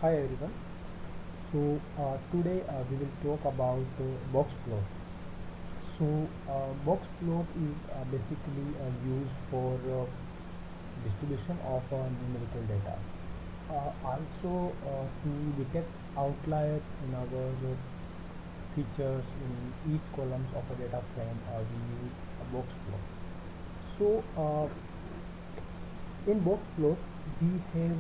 Hi everyone. Today we will talk about box plot. Box plot is basically used for distribution of numerical data. Also, to detect outliers in our features in each columns of a data frame, we use a box plot. In box plot, we have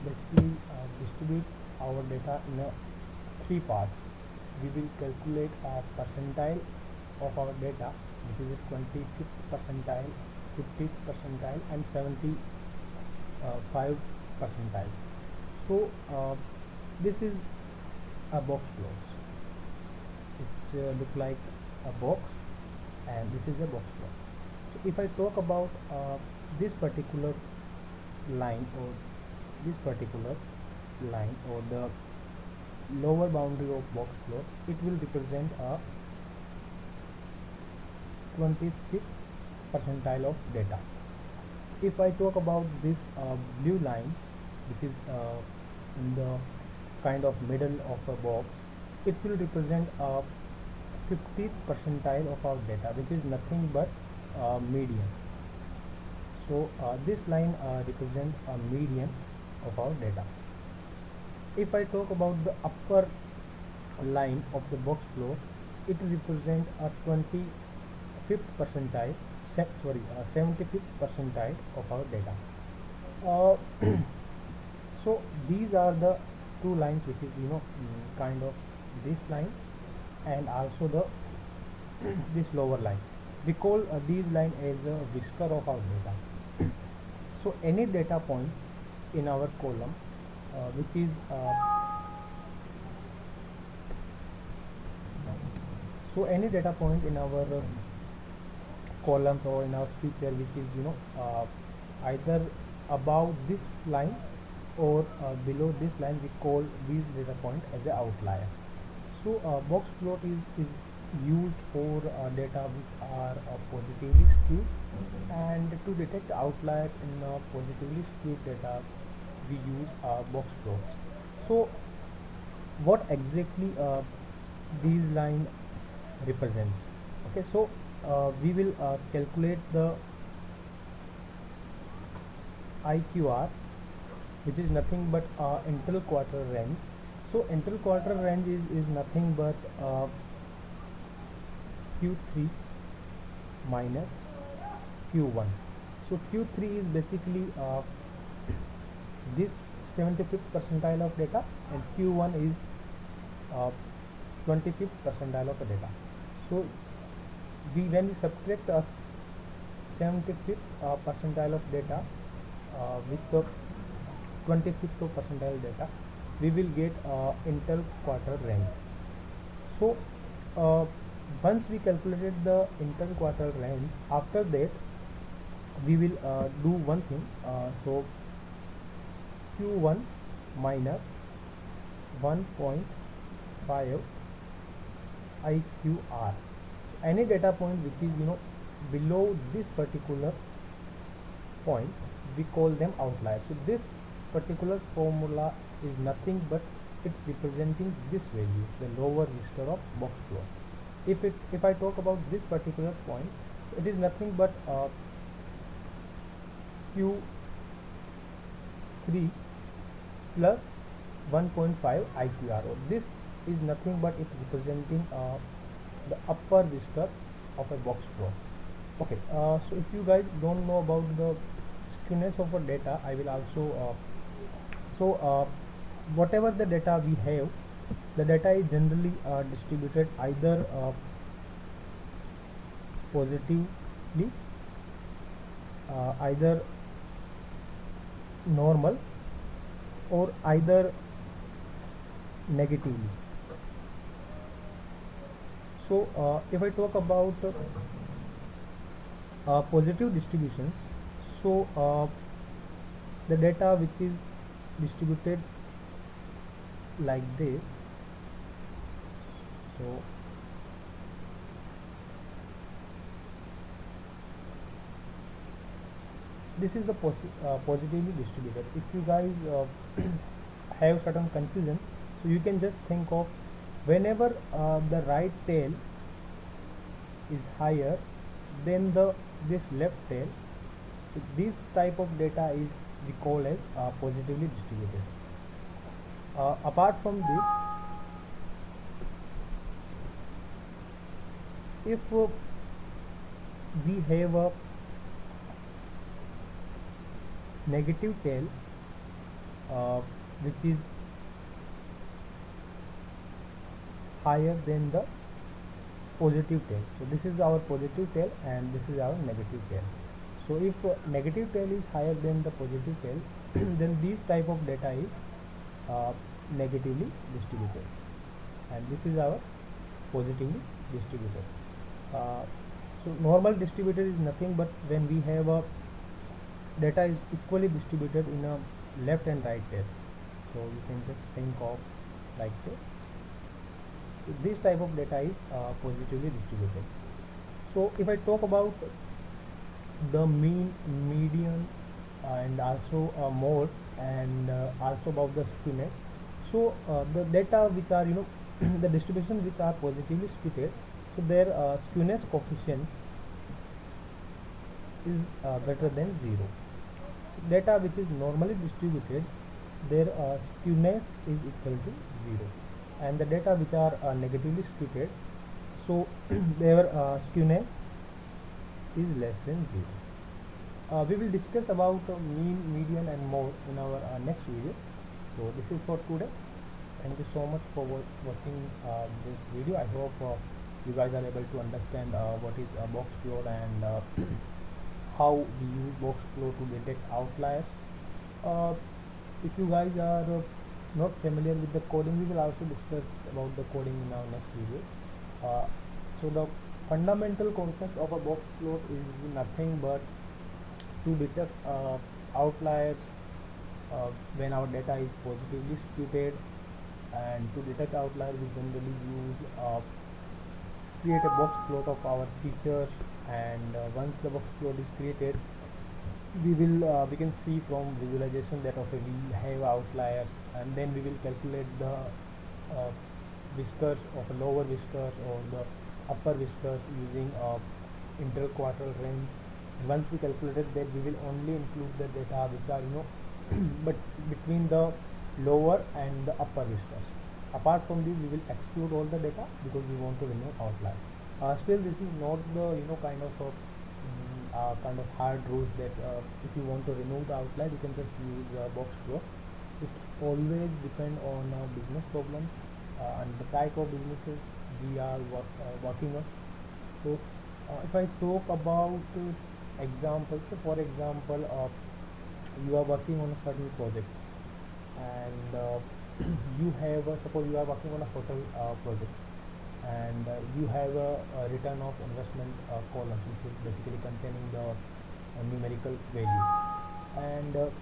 basically distribute our data in three parts. We will calculate a percentile of our data, which is a 25th percentile, 50th percentile, and 75 percentiles. This is a box plot. It's look like a box, and this is a box plot. So if I talk about this particular line or this particular line or the lower boundary of box plot, it will represent a 25th percentile of data. If I talk about this blue line, which is in the kind of middle of a box, it will represent a 50th percentile of our data, which is nothing but median. This line represents a median of our data. If I talk about the upper line of the box plot, it represents a 25th percentile, 75th percentile of our data. Uh, so these are the two lines, which is kind of this line and also the this lower line. We call these line as a whisker of our data. So any data points in our column which is any data point in our columns or in our feature which is either above this line or below this line, we call these data point as a outliers. Box plot is used for data which are positively skewed, and to detect outliers in positively skewed data we use box plots. So what exactly these line represents? Okay, we will calculate the IQR, which is nothing but interquartile range. So interquartile range is nothing but Q3 minus Q1. So Q3 is basically this 75th percentile of data, and Q1 is 25th percentile of the data. So when we subtract 75th percentile of data with the 25th percentile data, we will get interquartile range. So once we calculated the interquartile range, after that we will do one thing. So Q1 minus 1.5 IQR. Any data point which is below this particular point, we call them outliers. So this particular formula is nothing but it's representing this values, the lower whisker of box plot. If I talk about this particular point, so it is nothing but Q3 plus 1.5 IQR. This is nothing but it representing the upper whisker of a box plot. Okay, so if you guys don't know about the skewness of a data, I will also whatever the data we have, the data is generally distributed either positively, either normal, or either negatively. If I talk about positive distributions, the data which is distributed like this. So this is the positively distributed. If you guys have certain confusion, so you can just think of whenever the right tail is higher than the this left tail, so this type of data is we call as positively distributed. Apart from this, if we have a negative tail which is higher than the positive tail, so this is our positive tail and this is our negative tail. So if negative tail is higher than the positive tail then this type of data is negatively distributed, and this is our positively distributed. So normal distributed is nothing but when we have a data is equally distributed in a left and right tail. So you can just think of like this. So this type of data is positively distributed. So if I talk about the mean, median, and also mode, and also about the skewness. So the data which are the distribution which are positively skewed, so their skewness coefficients is greater than 0. So data which is normally distributed, their skewness is equal to 0, and the data which are negatively skewed, so their skewness is less than 0. We will discuss about mean, median and mode in our next video. So this is for today. Thank you so much for watching this video. I hope you guys are able to understand what is a box plot and how we use box plot to detect outliers. If you guys are not familiar with the coding, we will also discuss about the coding in our next video. So the fundamental concept of a box plot is nothing but to detect outliers when our data is positively skewed, and to detect outliers we generally use create a box plot of our features, and once the box plot is created, we can see from visualization that okay, we have outliers, and then we will calculate the whiskers of a lower whiskers or the upper whiskers using interquartile range. Once we calculated that, we will only include the data which are but between the lower and the upper whiskers. Apart from this, we will exclude all the data because we want to remove outlier. Still, this is not the kind of hard rules that if you want to remove the outlier, you can just use box plot. It always depend on business problems and the type of businesses we are working on. So if I talk about examples, so for example, you are working on a certain project, and you have suppose you are working on a hotel project, and you have a return of investment column which is basically containing the numerical values, and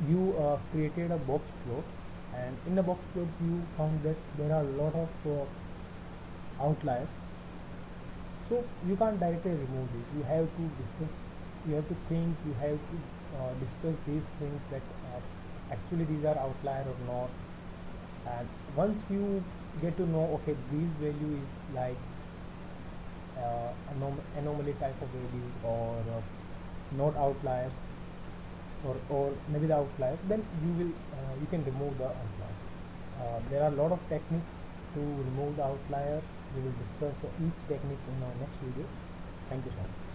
you created a box plot, and in the box plot you found that there are a lot of outliers. So you can't directly remove this. You have to discuss, you have to think, you have to discuss these things that actually these are outlier or not. And once you get to know, okay, this value is like anomaly type of value, or not outliers, or maybe the outliers, then you can remove the outliers. There are a lot of techniques to remove the outliers. We will discuss each technique in our next video. Thank you so much.